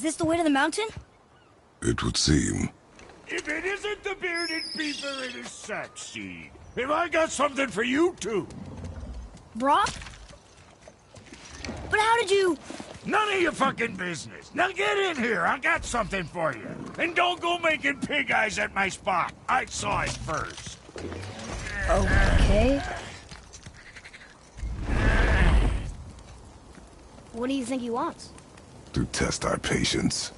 Is this the way to the mountain? It would seem. If it isn't the bearded beaver, it is Sackseed. Have I got something for you too? Brock? But how did you... None of your fucking business. Now get in here. I got something for you. And don't go making pig eyes at my spot. I saw it first. Okay. What do you think he wants? To test our patience.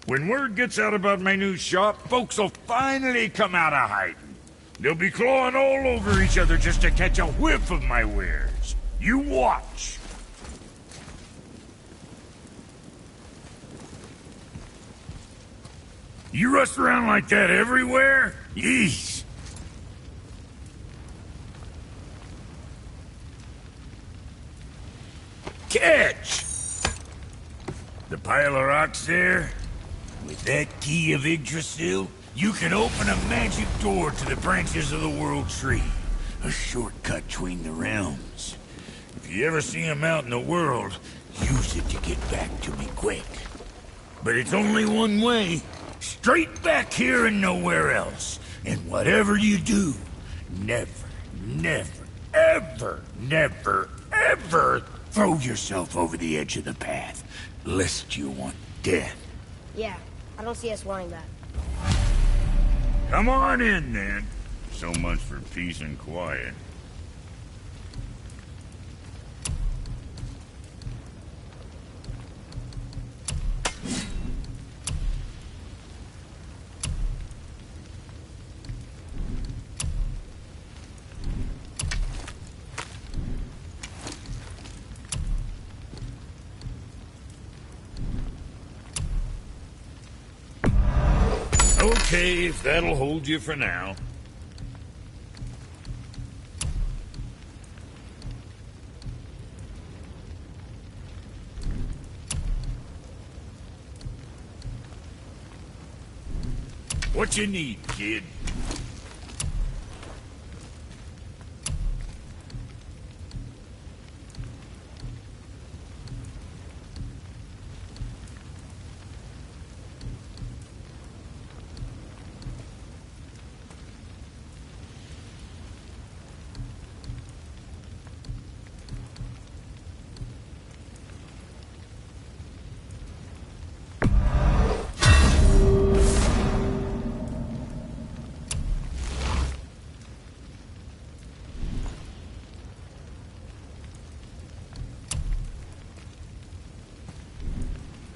When word gets out about my new shop, folks will finally come out of hiding. They'll be clawing all over each other just to catch a whiff of my wares. You watch. You rust around like that everywhere? Yeesh. Catch! The pile of rocks there? With that key of Yggdrasil, you can open a magic door to the branches of the World Tree. A shortcut between the realms. If you ever see him out in the world, use it to get back to me quick. But it's only one way. Straight back here and nowhere else. And whatever you do, never, ever throw yourself over the edge of the path, lest you want death. Yeah, I don't see us wanting that. Come on in, then. So much for peace and quiet. Okay, if that'll hold you for now. What you need, kid?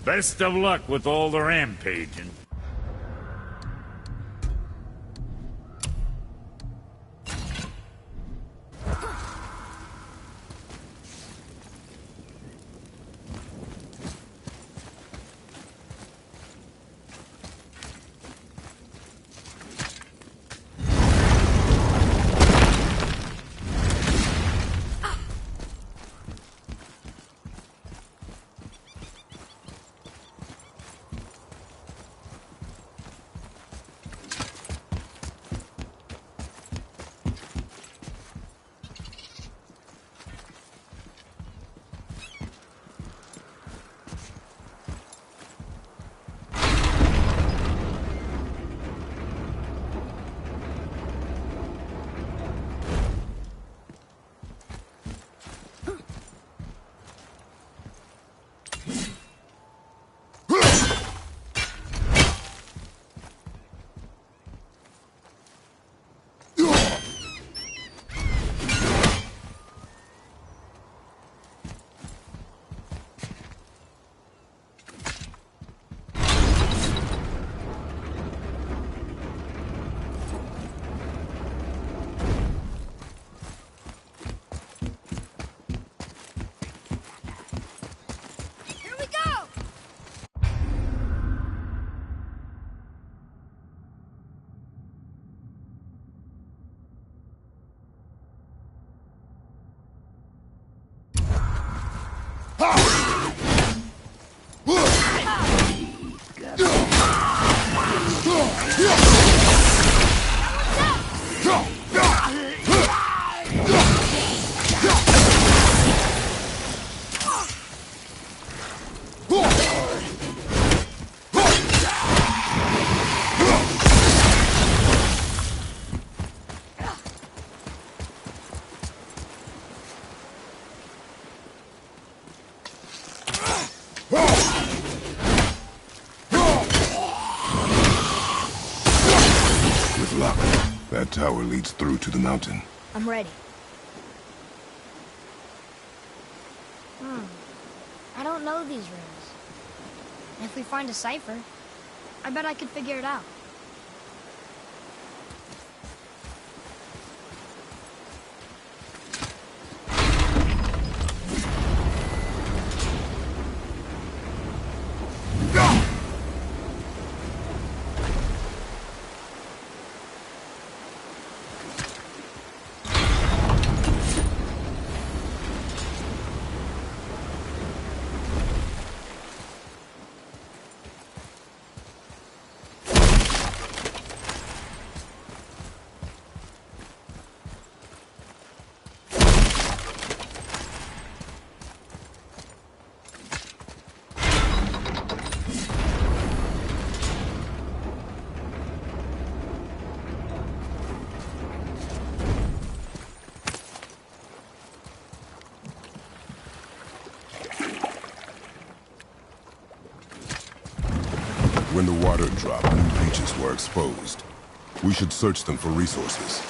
Best of luck with all the rampaging. tower leads through to the mountain. I'm ready. I don't know these rooms. And if we find a cipher, I bet I could figure it out. When the water dropped, new beaches were exposed. We should search them for resources.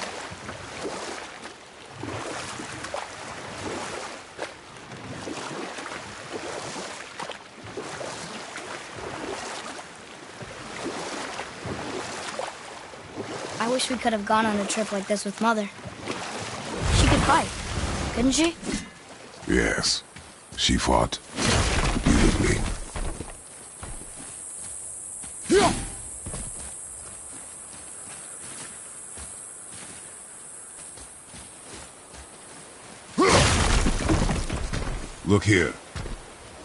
I wish we could have gone on a trip like this with Mother. She could fight, couldn't she? Yes, she fought beautifully. Look here.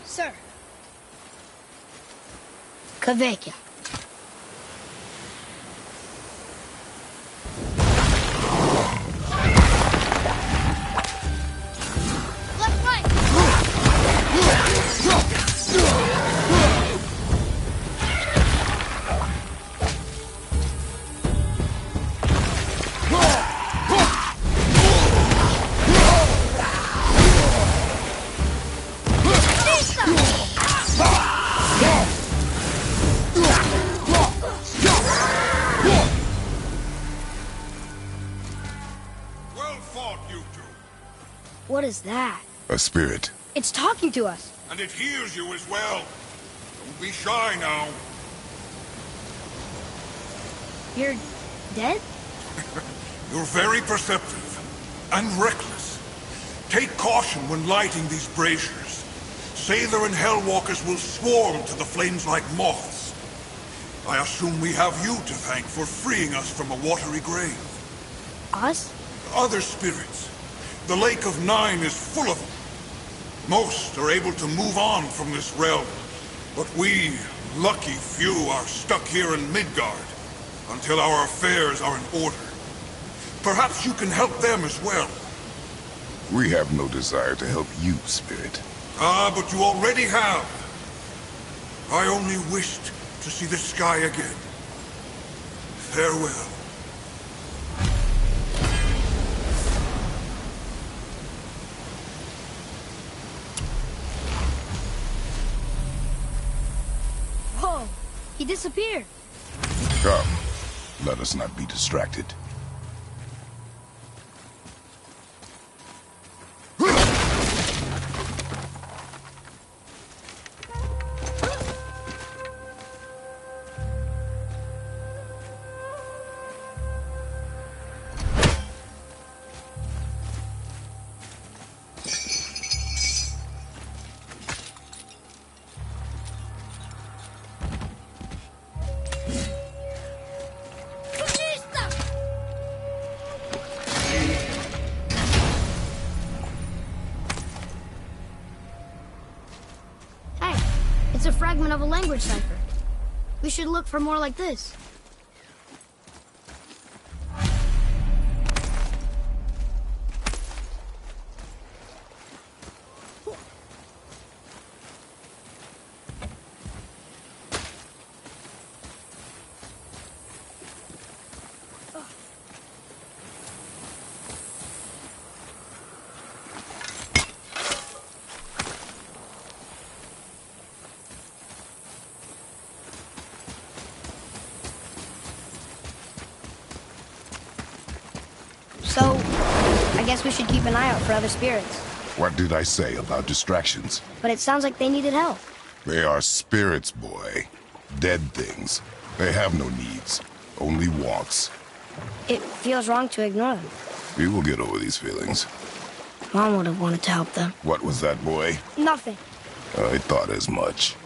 Sir. Kveikja. Left flank! Well fought, you two. What is that? A spirit. It's talking to us. And it hears you as well. Don't be shy now. You're dead? You're very perceptive and reckless. Take caution when lighting these braziers. Sailor and Hellwalkers will swarm to the flames like moths. I assume we have you to thank for freeing us from a watery grave. Us? Other spirits. The Lake of Nine is full of them. Most are able to move on from this realm. But we, lucky few, are stuck here in Midgard until our affairs are in order. Perhaps you can help them as well. We have no desire to help you, spirit. Ah, but you already have. I only wished to see the sky again. Farewell. Whoa! He disappeared. Come, let us not be distracted. Hey, it's a fragment of a language cipher. We should look for more like this. Guess we should keep an eye out for other spirits. What did I say about distractions? But it sounds like they needed help. They are spirits, boy. Dead things. They have no needs, only wants. It feels wrong to ignore them. We will get over these feelings. Mom would have wanted to help them. What was that, boy? Nothing. I thought as much.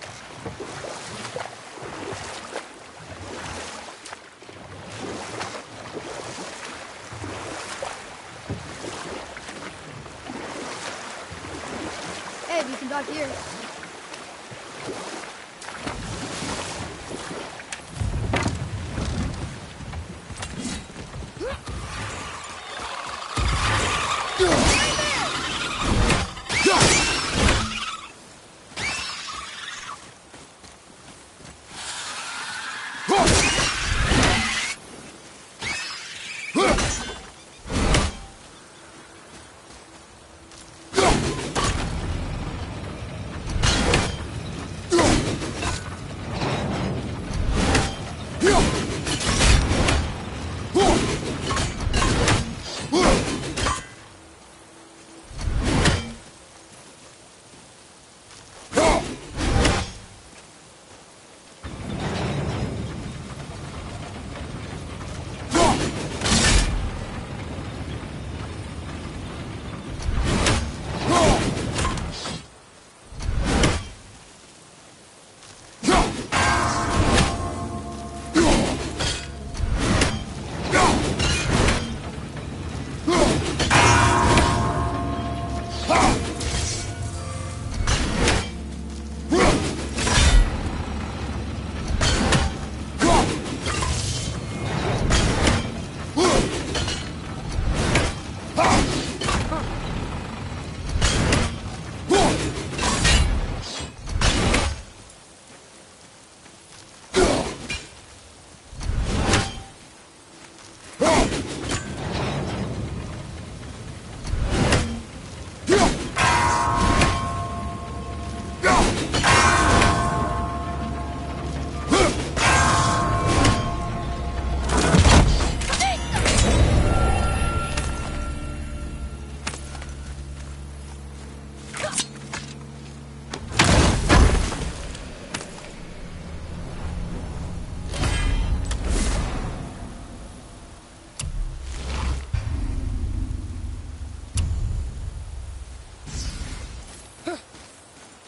Ed, you can dock here.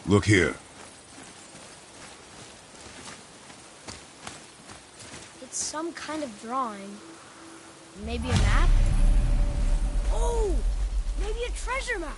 Look here. It's some kind of drawing. Maybe a map? Oh! Maybe a treasure map!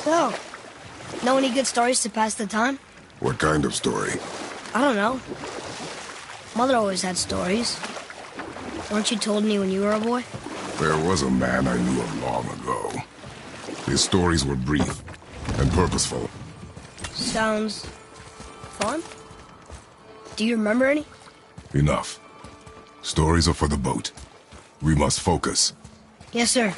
So, know any good stories to pass the time? What kind of story? I don't know. Mother always had stories. Weren't you told any when you were a boy? There was a man I knew of long ago. His stories were brief and purposeful. Sounds fun. Do you remember any? Enough. Stories are for the boat. We must focus. Yes, sir.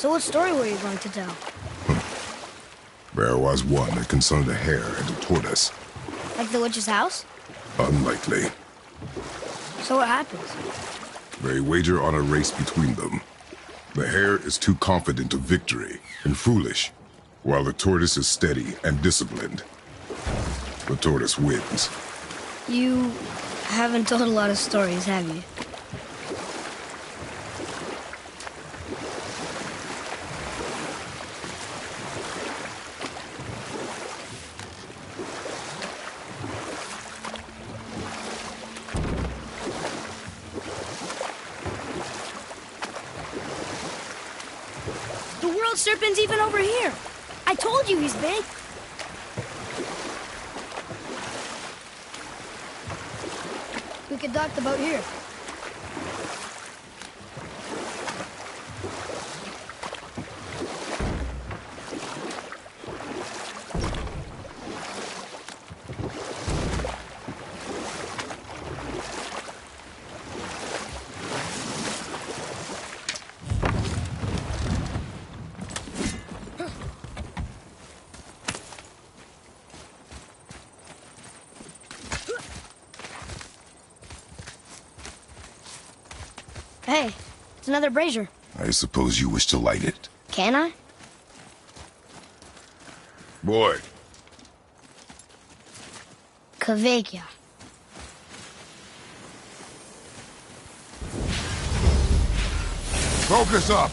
So what story were you going to tell? There was one that concerned a hare and a tortoise. Like the witch's house? Unlikely. So what happens? They wager on a race between them. The hare is too confident of victory and foolish, while the tortoise is steady and disciplined. The tortoise wins. You haven't told a lot of stories, have you? The world serpent's even over here. I told you he's big. We could dock the boat here. Hey, it's another brazier. I suppose you wish to light it? Can I? Boy. Kvekia. Focus up!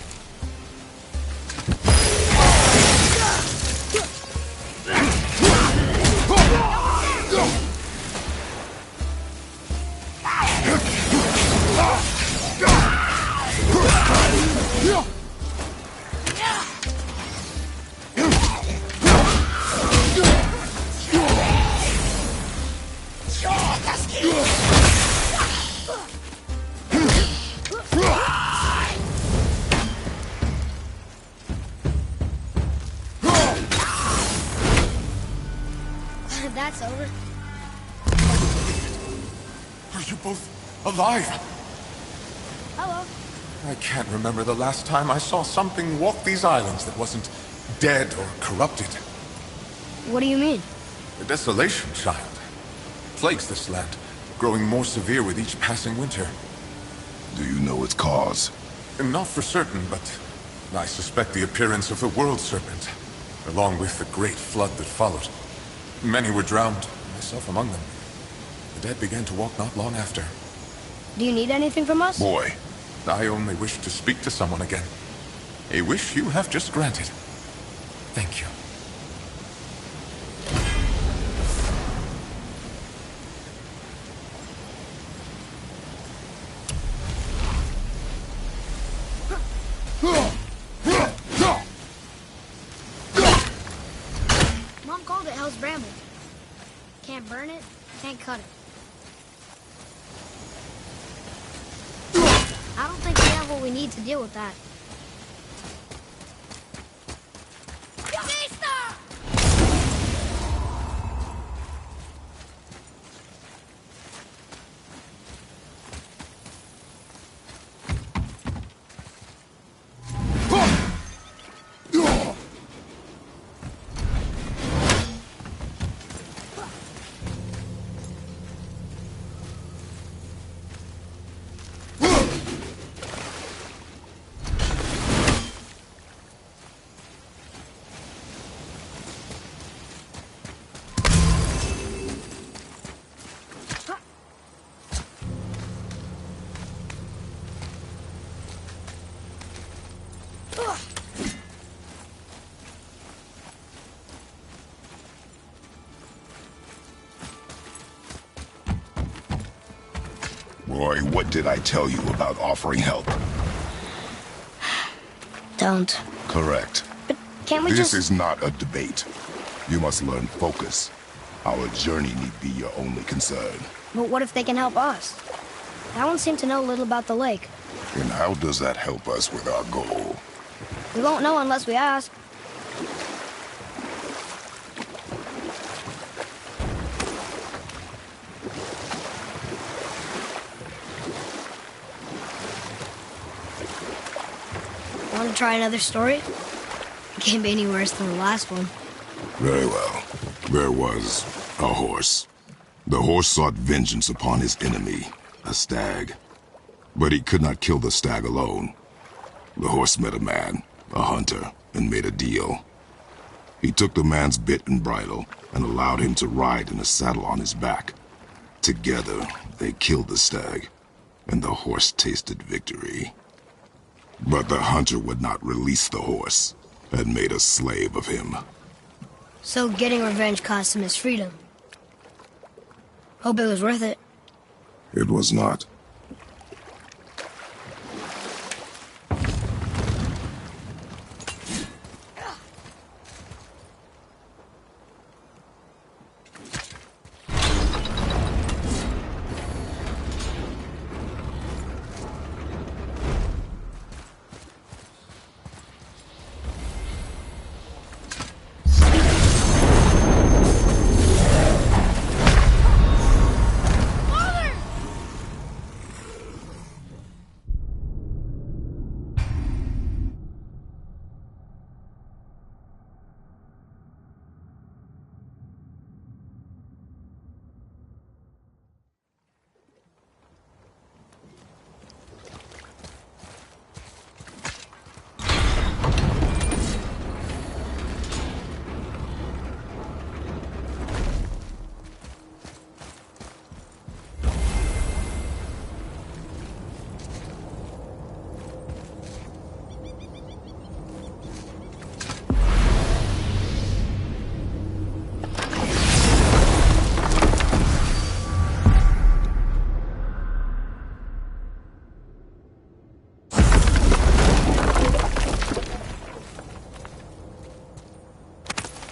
That's over. Are you both alive? Hello. I can't remember the last time I saw something walk these islands that wasn't dead or corrupted. What do you mean? The desolation, child, plagues this land, growing more severe with each passing winter. Do you know its cause? And not for certain, but I suspect the appearance of the World Serpent, along with the great flood that followed. Many were drowned, myself among them. The dead began to walk not long after. Do you need anything from us? Boy. I only wish to speak to someone again. A wish you have just granted. Thank you. Mom called it Hell's Bramble. Can't burn it, can't cut it. I don't think we have what we need to deal with that. Boy, what did I tell you about offering help? Don't. Correct. But can't we This just... is not a debate. You must learn focus. Our journey need be your only concern. But what if they can help us? That one seemed to know a little about the lake. And how does that help us with our goal? We won't know unless we ask. Want to try another story? It can't be any worse than the last one. Very well. There was a horse. The horse sought vengeance upon his enemy, a stag. But he could not kill the stag alone. The horse met a man, a hunter, and made a deal. He took the man's bit and bridle and allowed him to ride in a saddle on his back. Together, they killed the stag, and the horse tasted victory. But the hunter would not release the horse and made a slave of him. So getting revenge cost him his freedom. Hope it was worth it. It was not.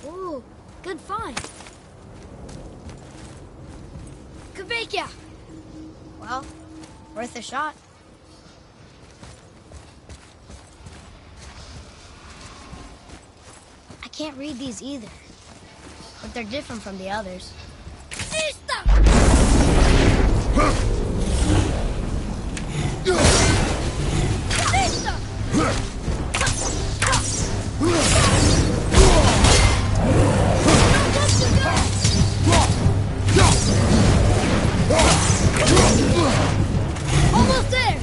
Ooh, good find. Kveikja! Well, worth a shot. I can't read these either, but they're different from the others. Almost there!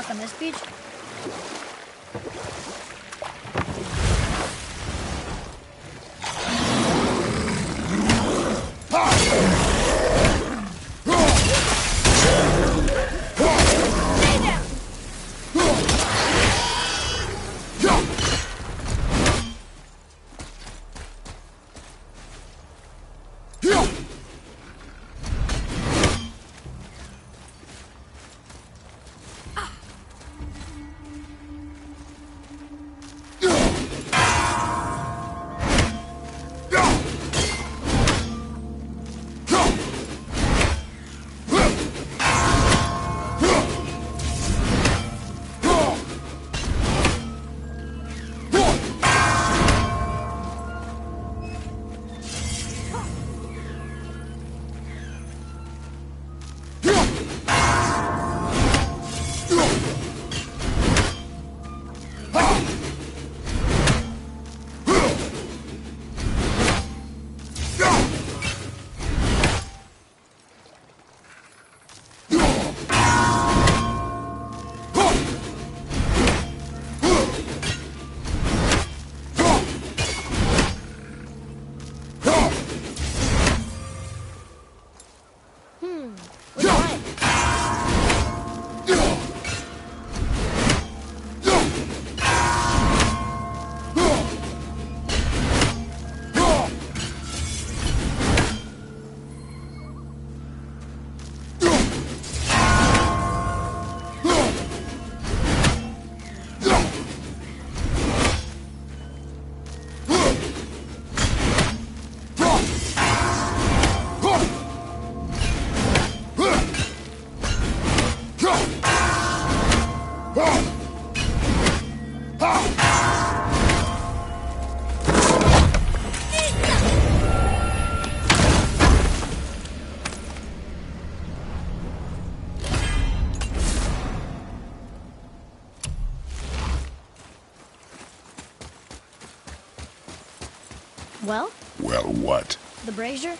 on this beach? Well? Well, what? The brazier?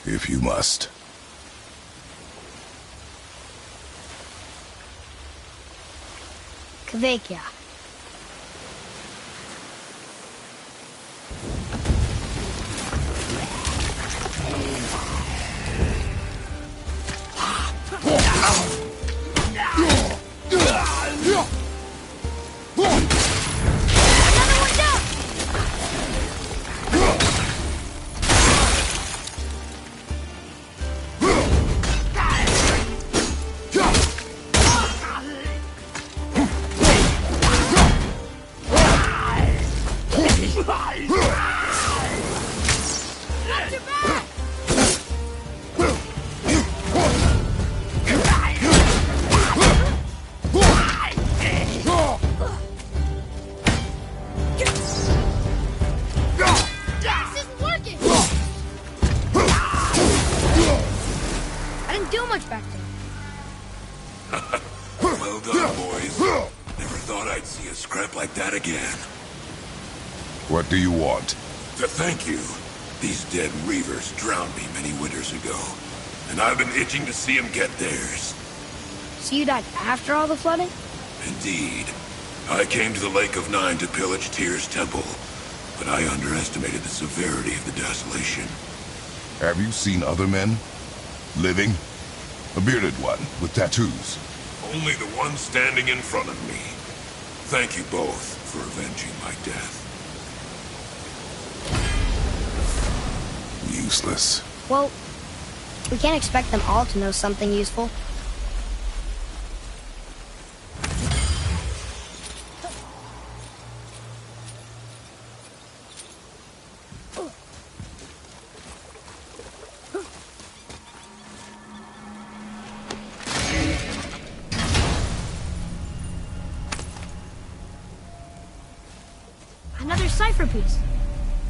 If you must. Kvekia. Well done, boys. Never thought I'd see a scrap like that again. What do you want? To thank you. These dead Reavers drowned me many winters ago, and I've been itching to see them get theirs. So you died after all the flooding? Indeed. I came to the Lake of Nine to pillage Tyr's temple, but I underestimated the severity of the desolation. Have you seen other men? Living? A bearded one with tattoos. Only the one standing in front of me. Thank you both for avenging my death. Useless. Well, we can't expect them all to know something useful. Another cipher piece.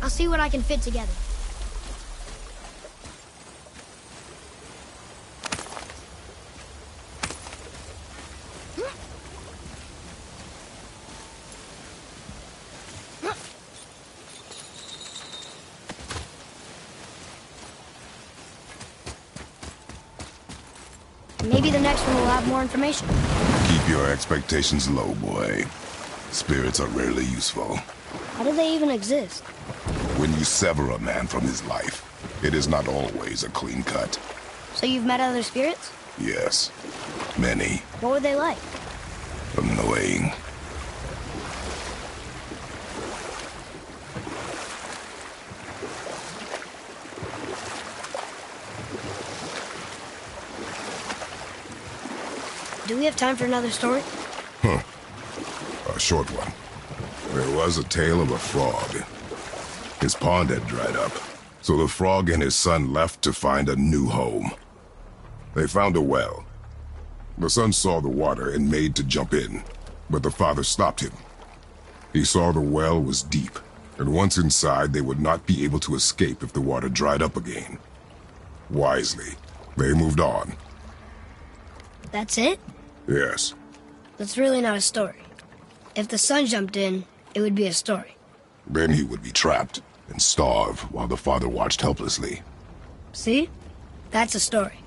I'll see what I can fit together. Maybe the next one will have more information. Keep Keep your expectations low, boy. Spirits are rarely useful. How do they even exist? When you sever a man from his life, it is not always a clean cut. So you've met other spirits? Yes, many. What were they like? Annoying. Do we have time for another story? A short one. There was a tale of a frog. His pond had dried up, so the frog and his son left to find a new home. They found a well. The son saw the water and made to jump in, but the father stopped him. He saw the well was deep, and once inside they would not be able to escape if the water dried up again. Wisely, they moved on. That's it? Yes. That's really not a story. If the son jumped in, it would be a story. Then he would be trapped and starve while the father watched helplessly. See? That's a story.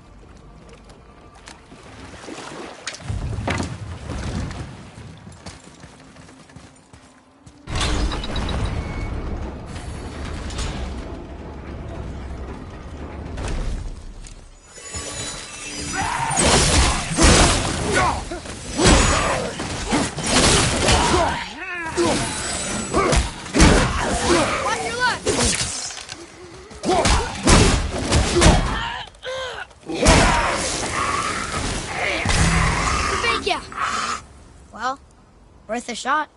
Watch your left! Rebecca! Well, worth a shot.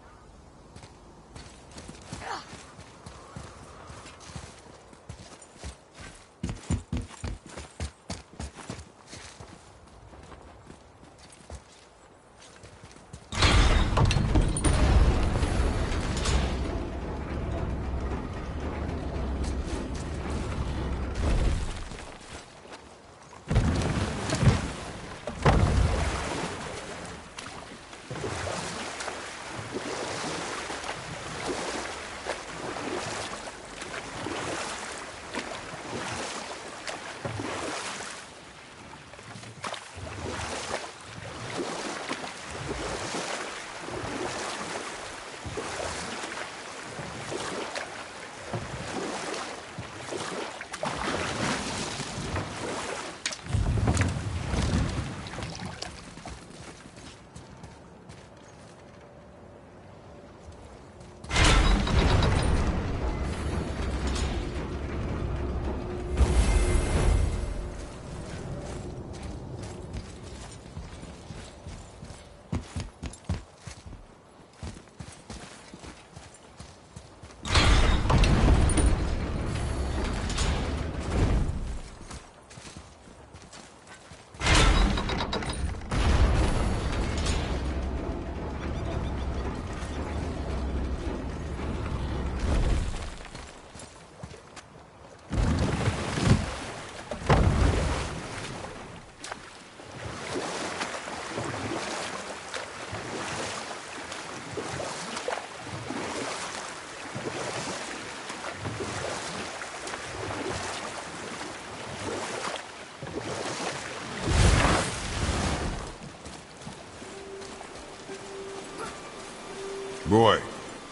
Boy,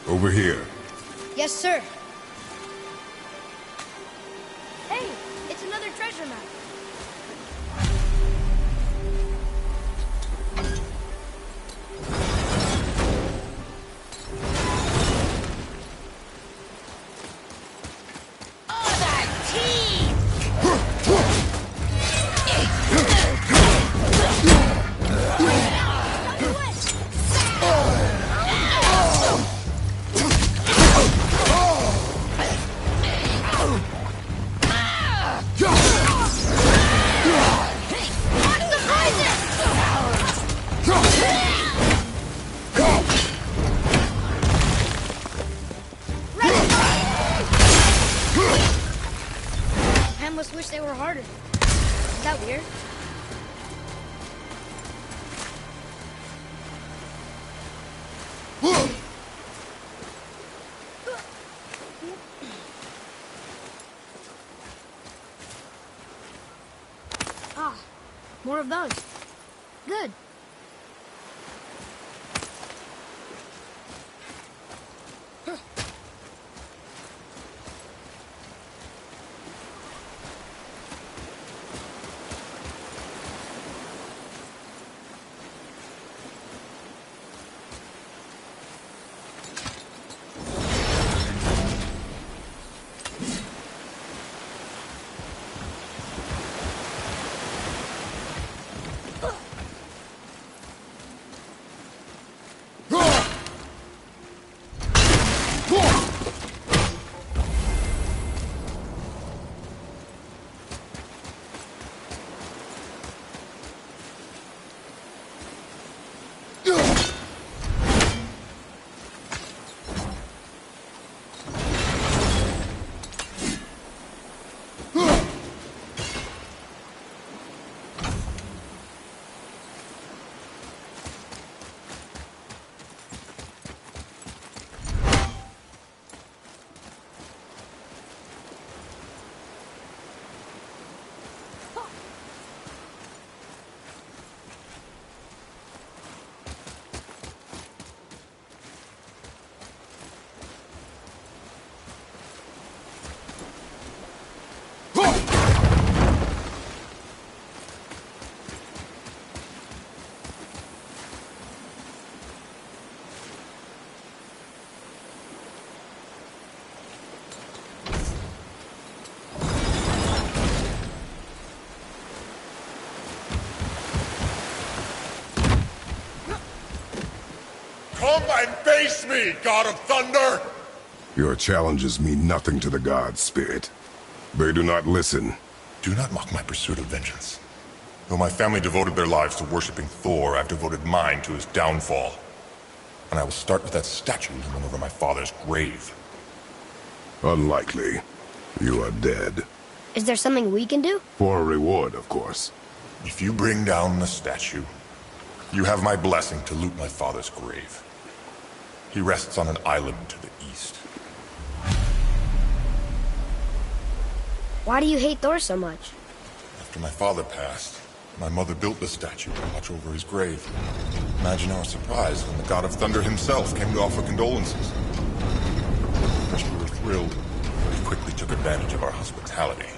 over here. Yes, sir. Hey, it's another treasure map. I almost wish they were harder. Is that weird? Ah, more of those. Good. Come and face me, God of Thunder! Your challenges mean nothing to the gods, Spirit. They do not listen. Do not mock my pursuit of vengeance. Though my family devoted their lives to worshipping Thor, I've devoted mine to his downfall. And I will start with that statue looming over my father's grave. Unlikely. You are dead. Is there something we can do? For a reward, of course. If you bring down the statue, you have my blessing to loot my father's grave. He rests on an island to the east. Why do you hate Thor so much? After my father passed, my mother built the statue to watch over his grave. Imagine our surprise when the God of Thunder himself came to offer condolences. She were thrilled, but he quickly took advantage of our hospitality.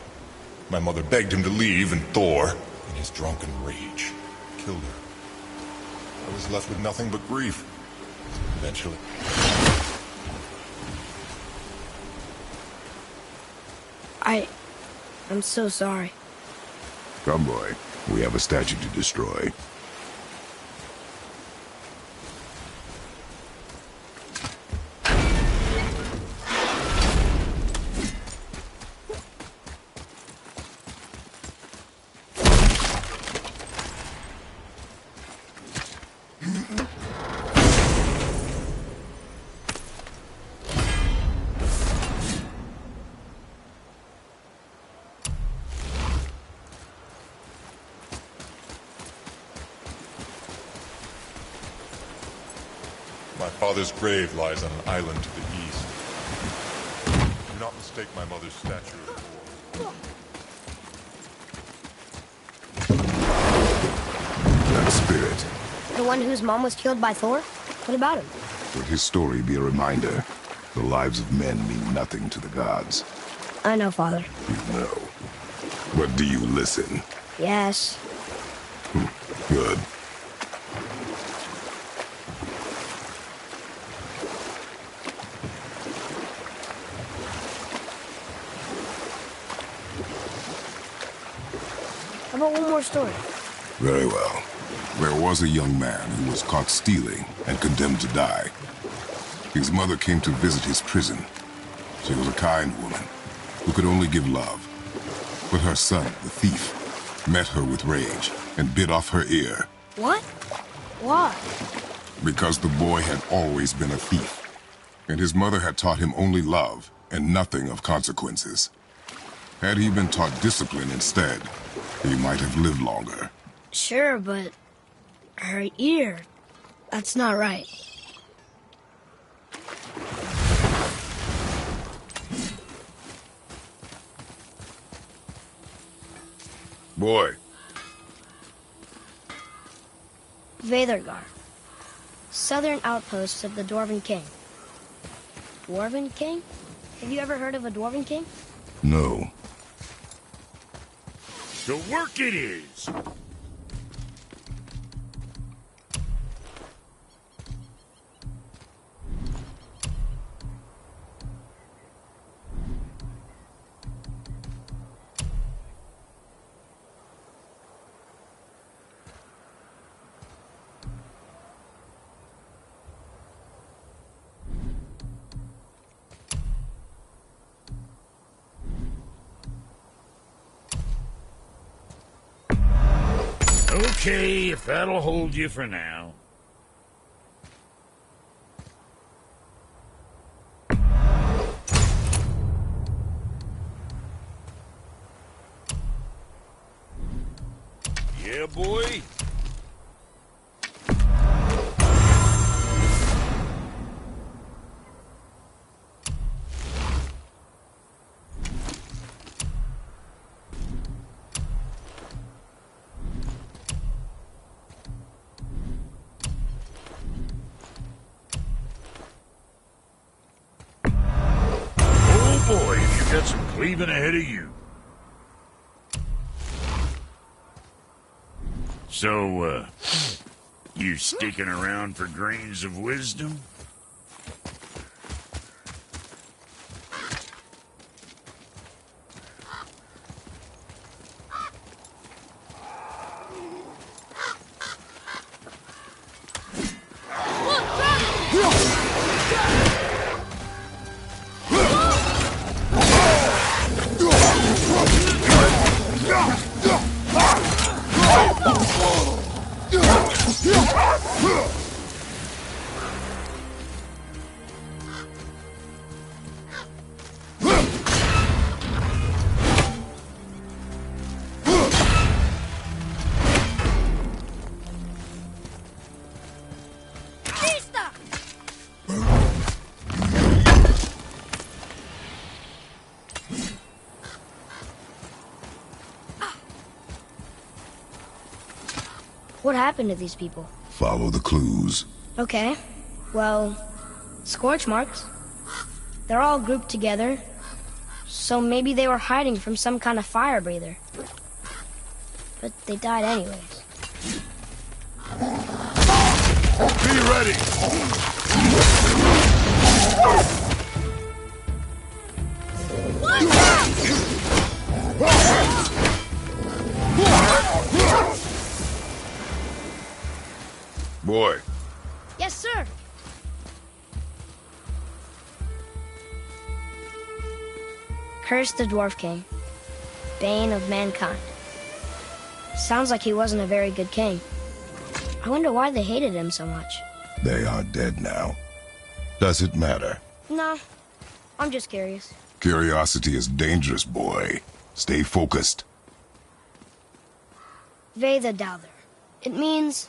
My mother begged him to leave, and Thor, in his drunken rage, killed her. I was left with nothing but grief. Eventually. I'm so sorry. Come, boy. We have a statue to destroy. My father's grave lies on an island to the east. Do not mistake my mother's statue of Thor. That spirit. The one whose mom was killed by Thor? What about him? Would his story be a reminder? The lives of men mean nothing to the gods. I know, Father. You know. But do you listen? Yes. Good. How about one more story? Very well. There was a young man who was caught stealing and condemned to die. His mother came to visit his prison. She was a kind woman who could only give love. But her son, the thief, met her with rage and bit off her ear. What? Why? Because the boy had always been a thief, and his mother had taught him only love and nothing of consequences. Had he been taught discipline instead, he might have lived longer. Sure, but her ear, that's not right. Boy. Veðurgar. Southern outposts of the Dwarven King. Dwarven King? Have you ever heard of a Dwarven King? No. To work it is! Okay, if that'll hold you for now. Yeah, boy? Boy, you got some cleaving ahead of you. So, you sticking around for grains of wisdom? What happened to these people? Follow the clues. Okay. Well, scorch marks. They're all grouped together. So maybe they were hiding from some kind of fire breather. But they died anyways. Be ready! Boy, Yes, sir. Curse the Dwarf King, bane of mankind. Sounds like he wasn't a very good king. I wonder why they hated him so much. they are dead now. Does it matter? No, I'm just curious. Curiosity is dangerous, boy. Stay focused. Ve the Douther. It means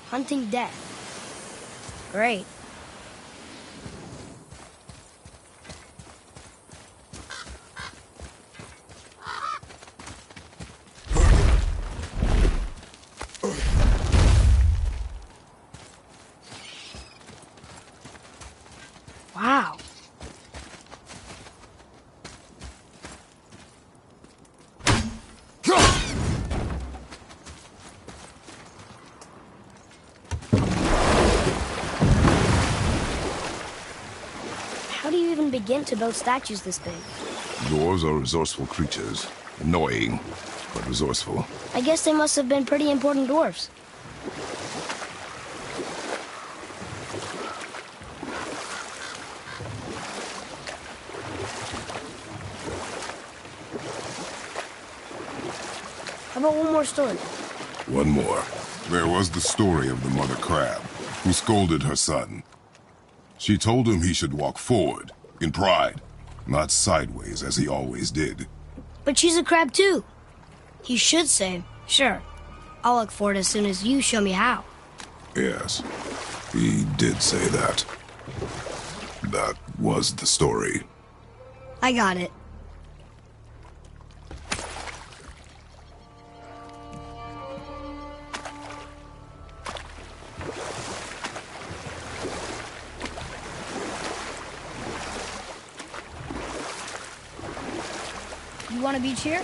hunting death. Great. Wow. How do you even begin to build statues this big? Dwarves are resourceful creatures. Annoying, but resourceful. I guess they must have been pretty important dwarfs. How about one more story? One more. There was the story of the mother crab, who scolded her son. She told him he should walk forward, in pride, not sideways as he always did. But she's a crab too. You should say, sure. I'll look for it as soon as you show me how. Yes, he did say that. That was the story. I got it. You want a beach here?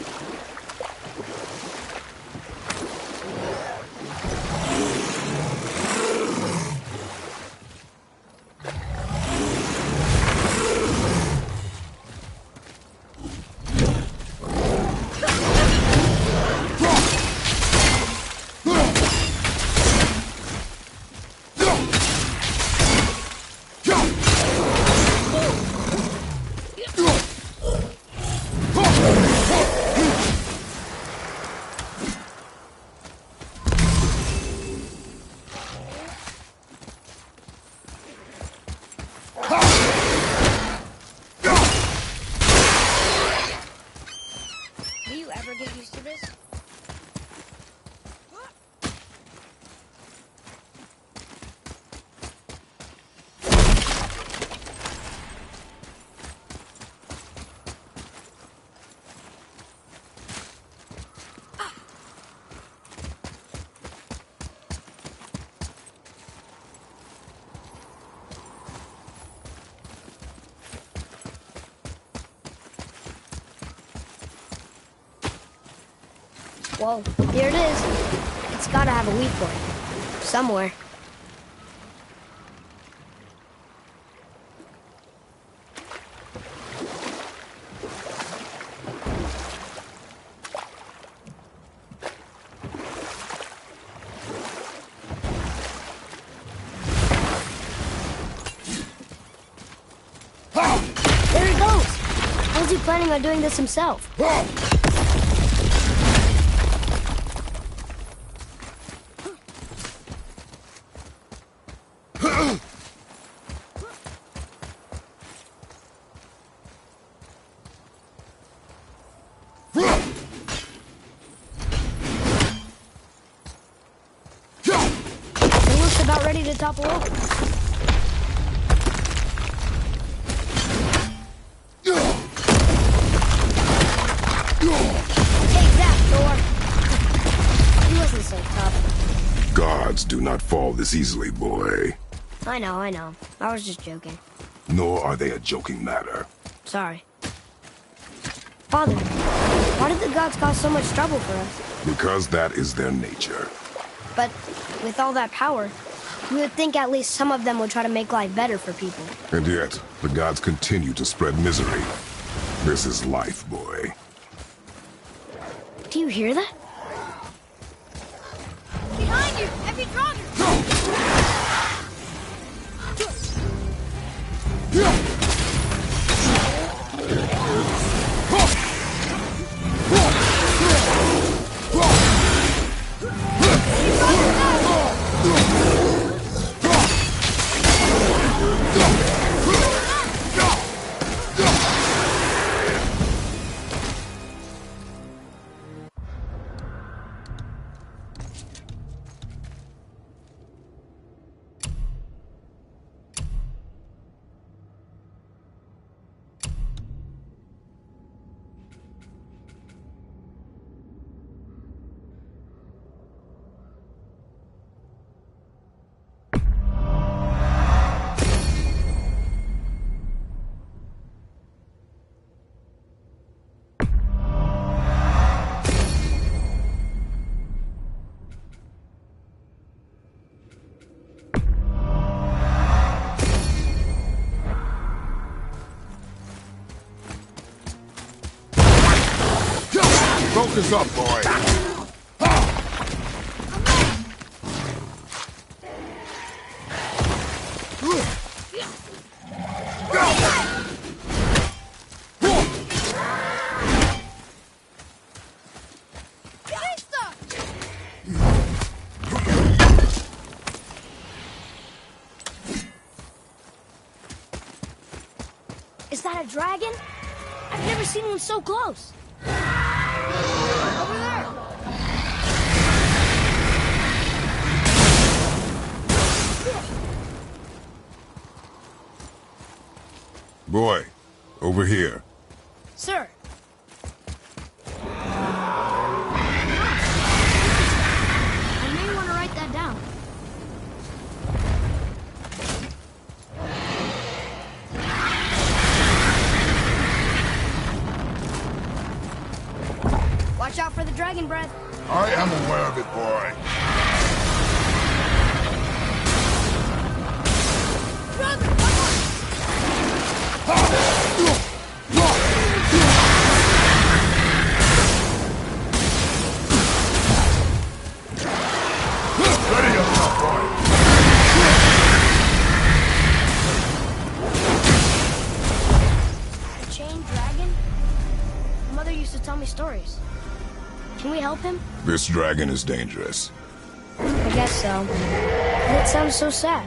Do you ever get used to this? Whoa, here it is. It's gotta have a weak point. Somewhere. There he goes! How's he planning on doing this himself? It looks about ready to topple over. Take that, Thor. He wasn't so tough. gods do not fall this easily, boy. I know. I was just joking. Nor are they a joking matter. Sorry. Father, why did the gods cause so much trouble for us? Because that is their nature. But with all that power, you would think at least some of them would try to make life better for people. And yet, the gods continue to spread misery. This is life, boy. Do you hear that? Behind you! Heavy Draugr! Focus up, boy. Is that a dragon? I've never seen one so close. Boy, over here. Sir. I may want to write that down. Watch out for the dragon breath. I am aware of it, boy. Ready yourself, boy. A chained dragon? Mother used to tell me stories. Can we help him? This dragon is dangerous. I guess so. That sounds so sad.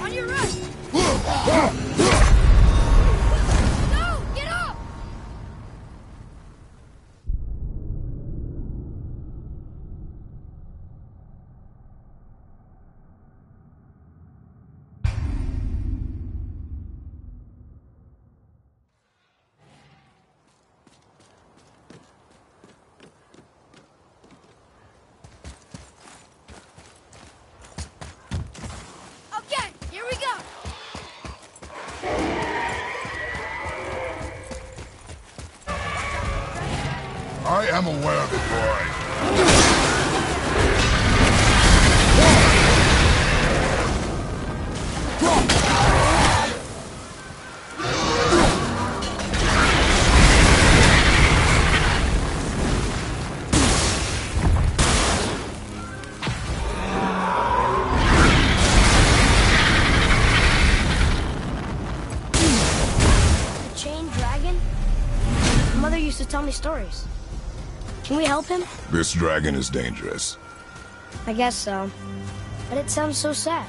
On your right! No! Get up! Okay, here we go! I am aware of it, boy. A chained dragon? Mother used to tell me stories. Can we help him? This dragon is dangerous. I guess so. But it sounds so sad.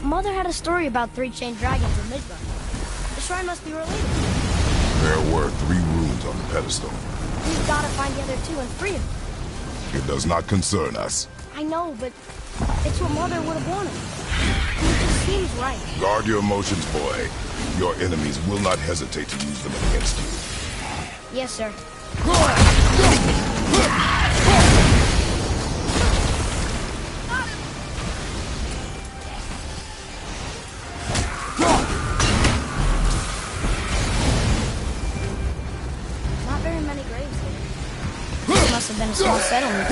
Mother had a story about 3 chained dragons in Midgard. The shrine must be related. There were 3 runes on the pedestal. We've got to find the other 2 and free them. It does not concern us. I know, but it's what Mother would have wanted. It just seems right. Guard your emotions, boy. Your enemies will not hesitate to use them against you. Yes, sir. Not very many graves here. This must have been a small settlement.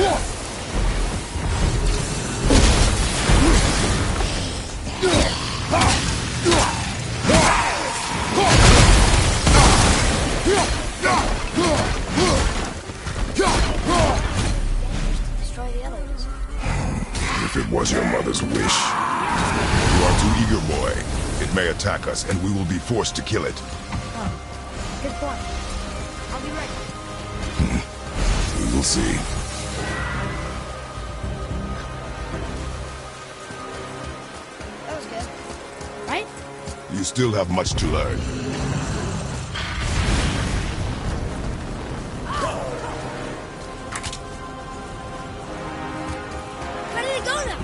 Destroy the others. If it was your mother's wish. You are too eager, boy. It may attack us, and we will be forced to kill it. Oh, good point. I'll be ready. We will see. That was good. Right? You still have much to learn. Where did it go now?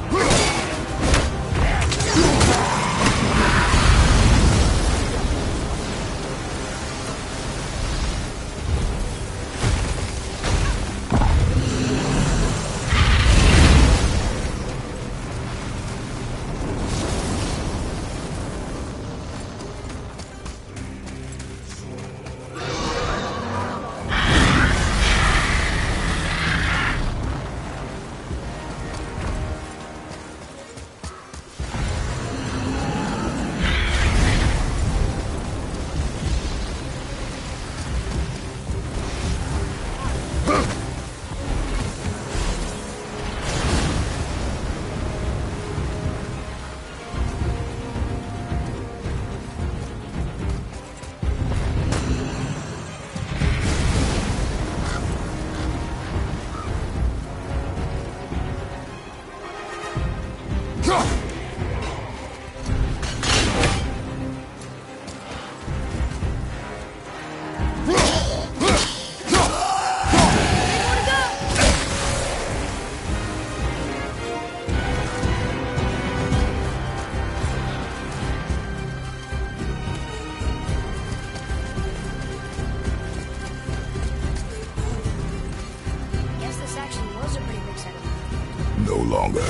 Guess this actually was a pretty big settlement. No longer.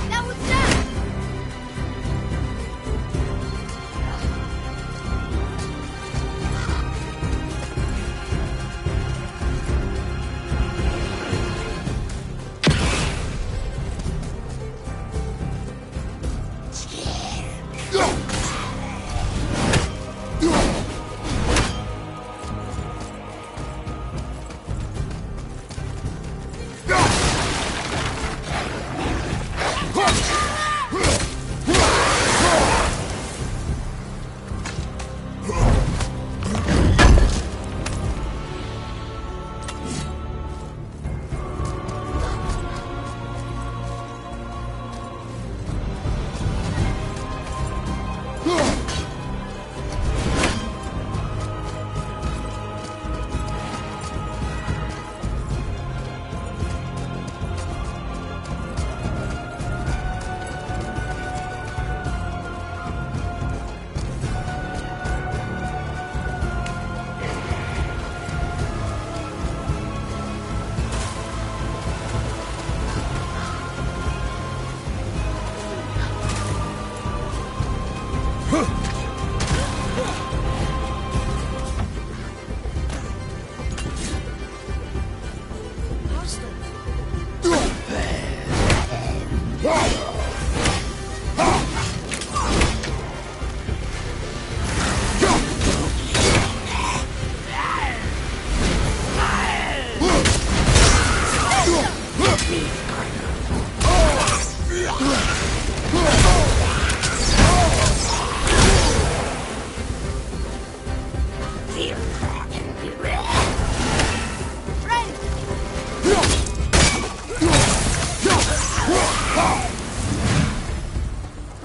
That was that!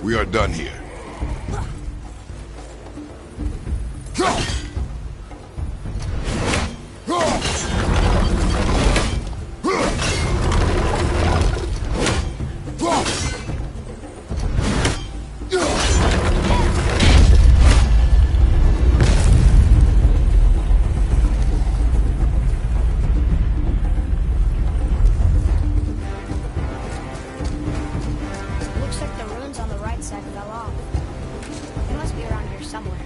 We are done here. Looks like the ruins on the right side fell off. They must be around here somewhere.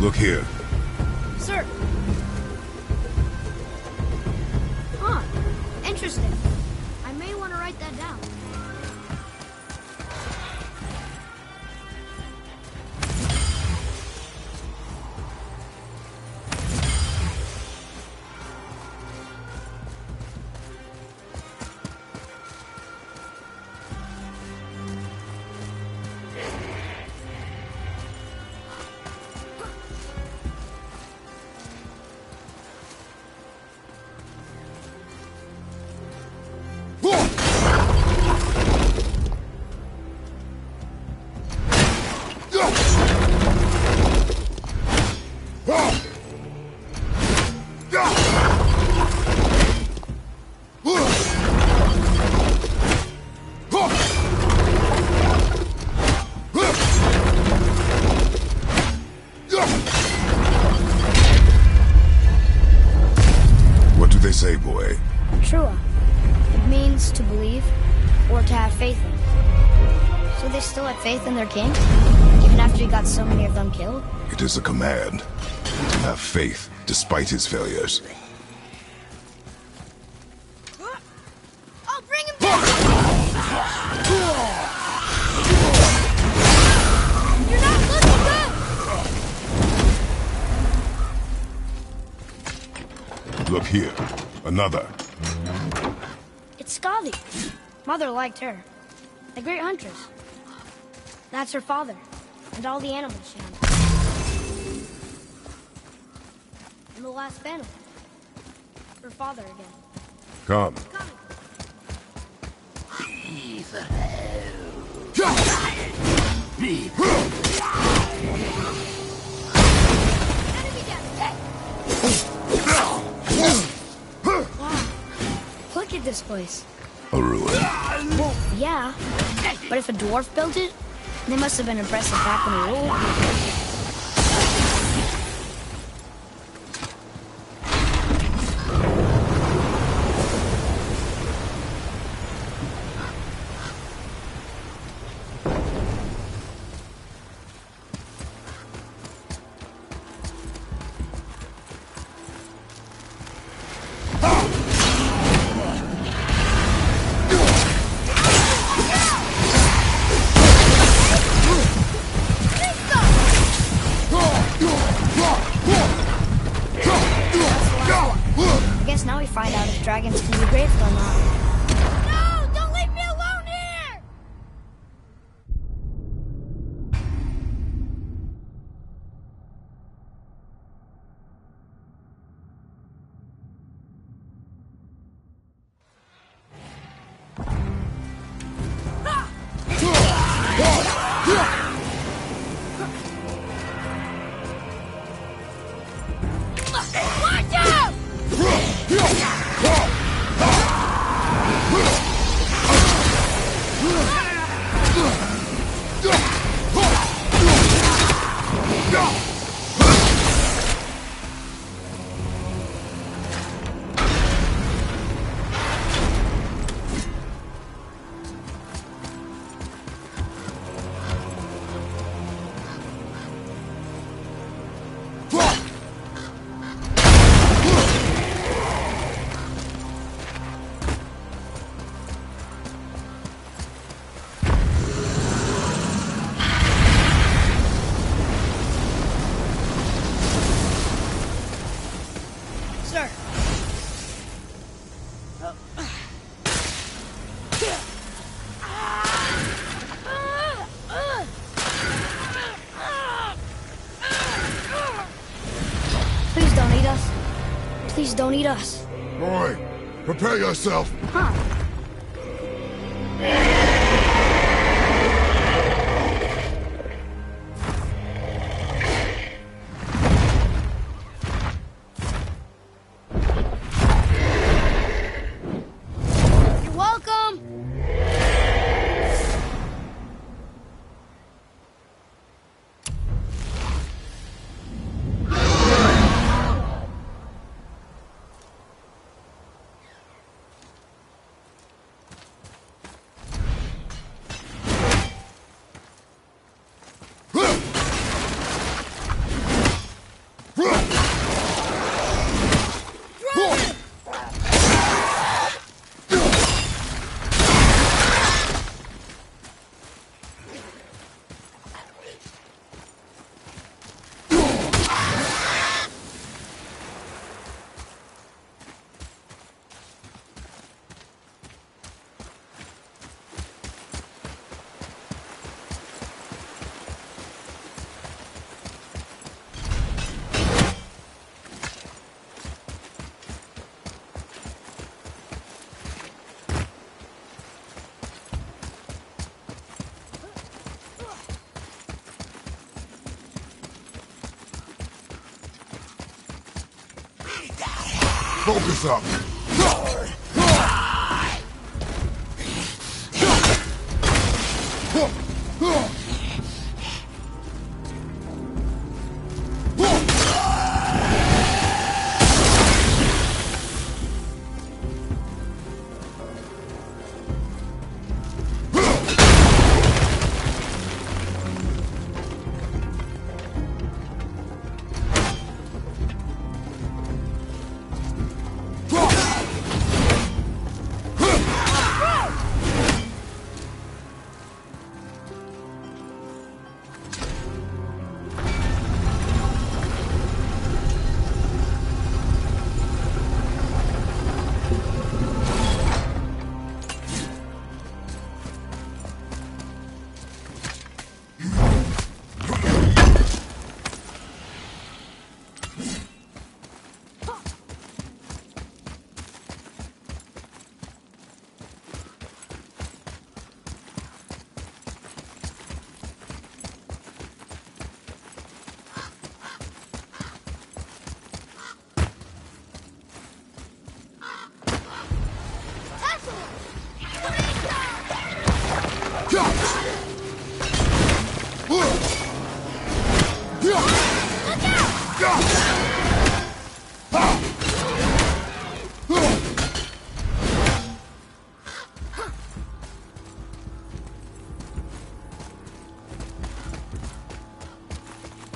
Look here. Sir! Huh. Interesting. I may want to write that down. What do they say, boy? Trua. It means to believe or to have faith in. So they still had faith in their king? Even after he got so many of them killed? It is a command to have faith despite his failures. I'll bring him back! You're not looking good! Look here. Another. It's Skadi. Mother liked her. The great huntress. That's her father. And all the animals she hunted. In the last panel. Her father again. Come. Enemy down! Look at this place. A ruin. Well, yeah. But if a dwarf built it, they must have been impressive back when we ruled. I guess now we find out if dragons can be grateful or not. No! Don't leave me alone here! Watch out! Please don't eat us. Please don't eat us. Boy, prepare yourself. Huh. You're welcome. Focus up.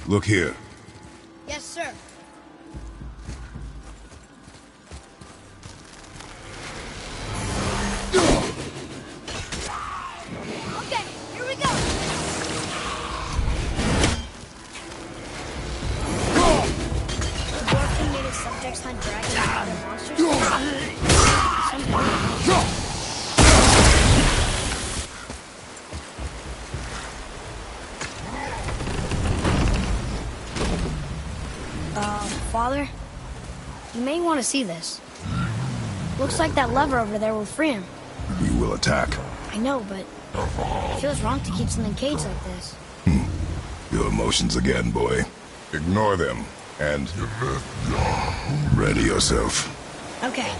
Look here. Yes, sir. Okay, here we go. The Dwarf made his subjects hunt dragons and other monsters. Something. Father, you may want to see this. Looks like that lever over there will free him. We will attack. I know, but it feels wrong to keep something caged like this. Your emotions again, boy. Ignore them, and ready yourself. Okay.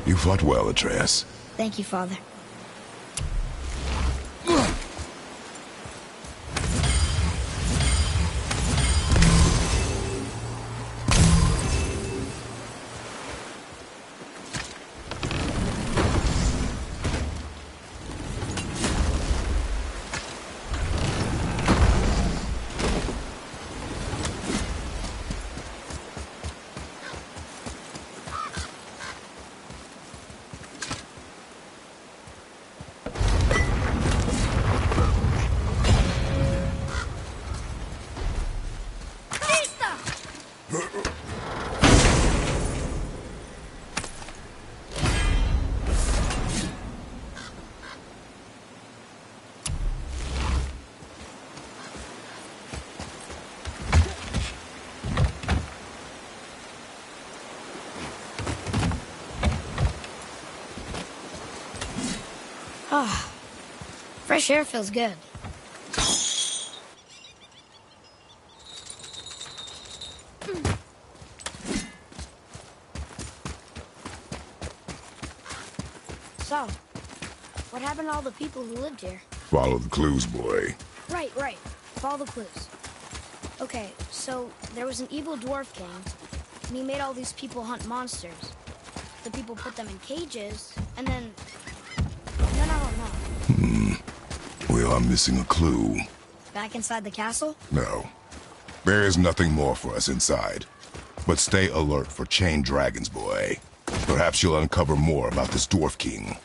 You fought well, Atreus. Thank you, Father. Ah, fresh air feels good. So, what happened to all the people who lived here? Follow the clues, boy. Right. Follow the clues. Okay, so there was an evil dwarf king, and he made all these people hunt monsters. The people put them in cages, and then... No. We are missing a clue. Back inside the castle? No. There is nothing more for us inside. But stay alert for chained dragons, boy. Perhaps you'll uncover more about this dwarf king.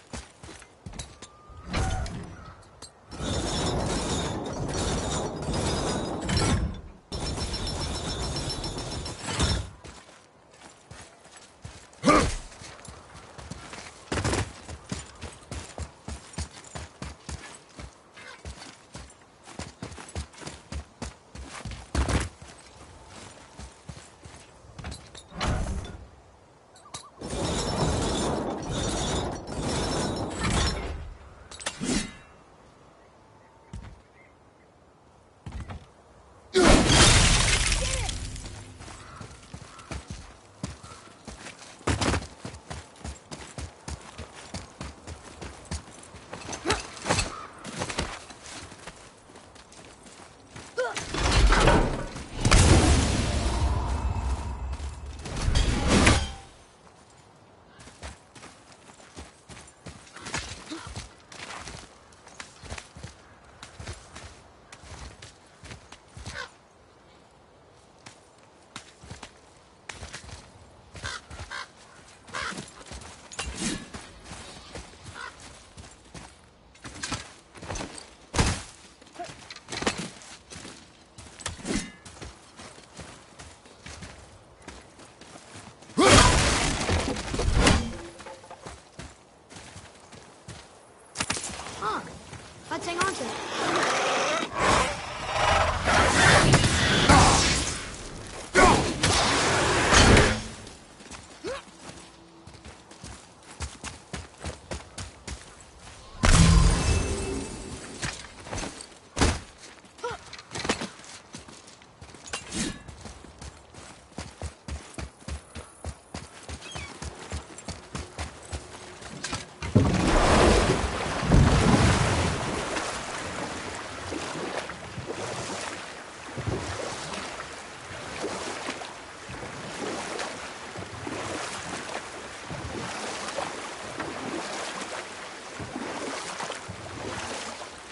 Let's hang on to it.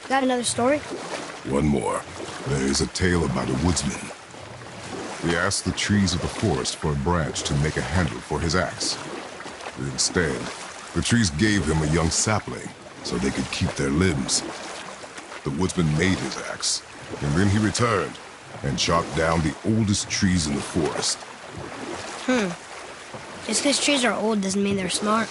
Got another story? One more. There is a tale about a woodsman. He asked the trees of the forest for a branch to make a handle for his axe. Instead, the trees gave him a young sapling so they could keep their limbs. The woodsman made his axe, and then he returned and chopped down the oldest trees in the forest. Just because trees are old doesn't mean they're smart.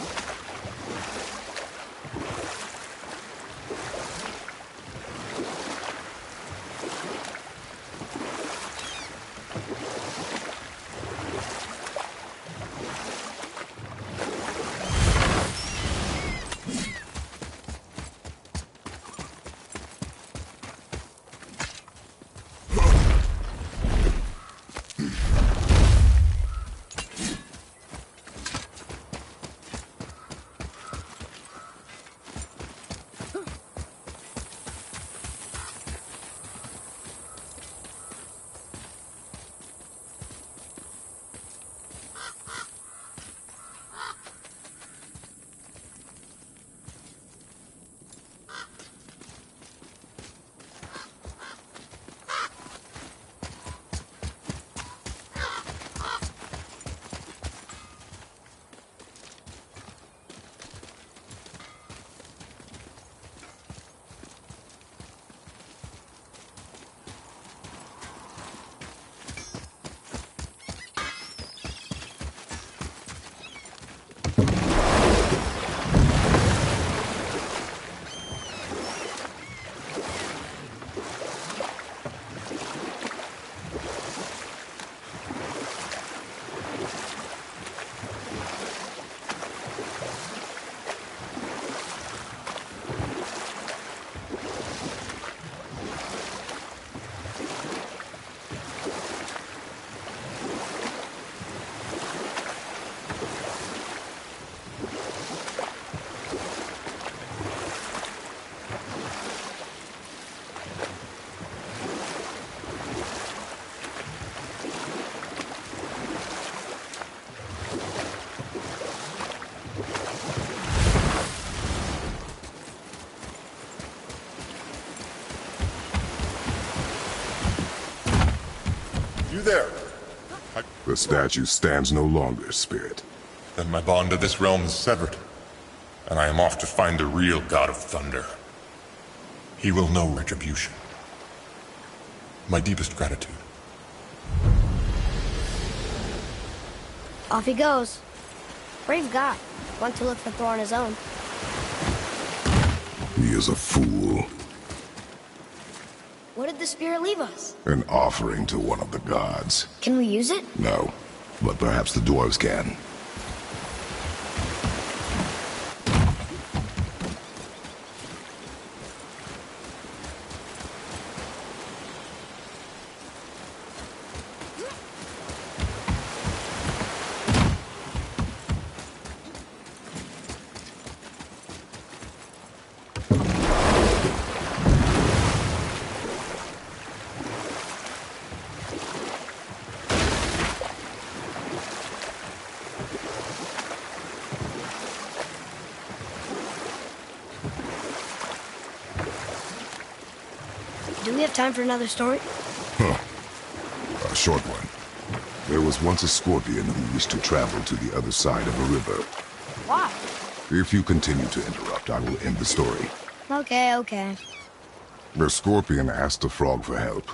You there? The statue stands no longer, Spirit. Then my bond to this realm is severed, and I am off to find the real God of Thunder. He will know retribution. My deepest gratitude. Off he goes. Brave guy. Want to look for Thor on his own. He is a fool. What did the spirit leave us? An offering to one of the gods. Can we use it? No, but perhaps the dwarves can. Do we have time for another story? A short one. There was once a scorpion who wished to travel to the other side of a river. Why? If you continue to interrupt, I will end the story. Okay. The scorpion asked the frog for help.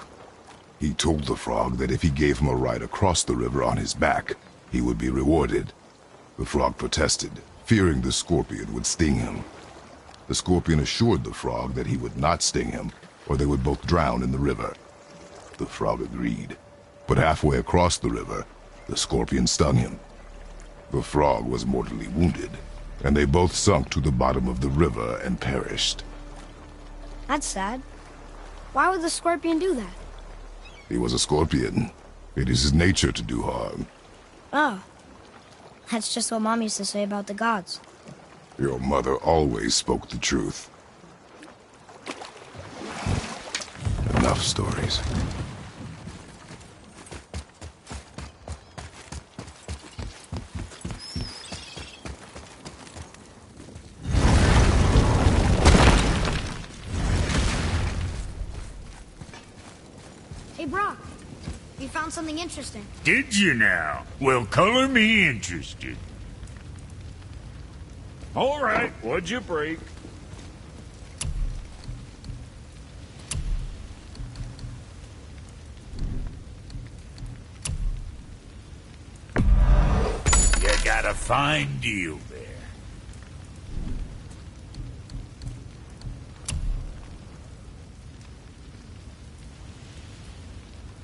He told the frog that if he gave him a ride across the river on his back, he would be rewarded. The frog protested, fearing the scorpion would sting him. The scorpion assured the frog that he would not sting him, or they would both drown in the river. The frog agreed, but halfway across the river, the scorpion stung him. The frog was mortally wounded, and they both sunk to the bottom of the river and perished. That's sad. Why would the scorpion do that? He was a scorpion. It is his nature to do harm. Oh. That's just what Mom used to say about the gods. Your mother always spoke the truth. Enough stories. Hey, Brock. We found something interesting. Did you now? Well, color me interested. All right, what'd you break? You got a fine deal there.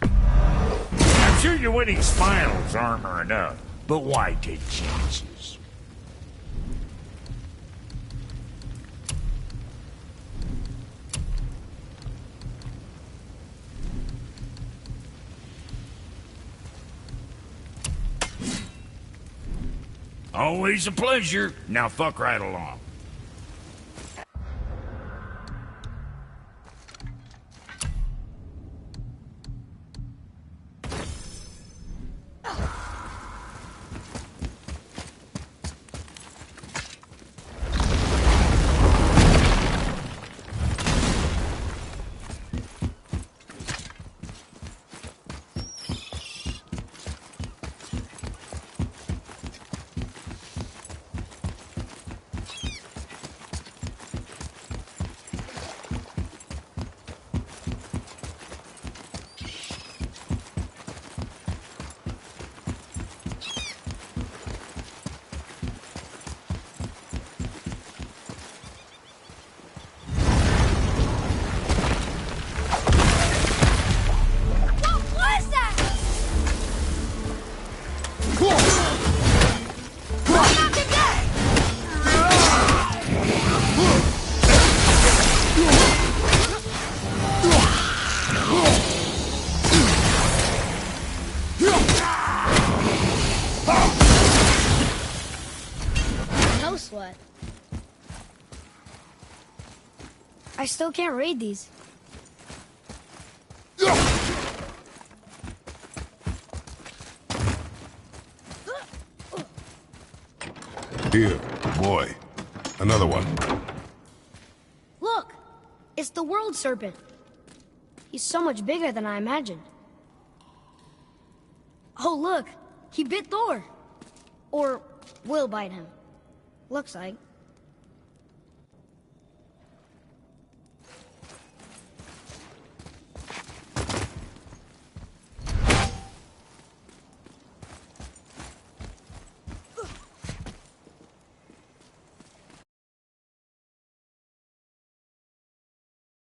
I'm sure your winning smiles armor enough, but why take chances? Always a pleasure. Now fuck right along. Sweat. I still can't read these. Here, boy. Another one. Look! It's the World Serpent. He's so much bigger than I imagined. Oh, look! He bit Thor! Or will bite him. Looks like.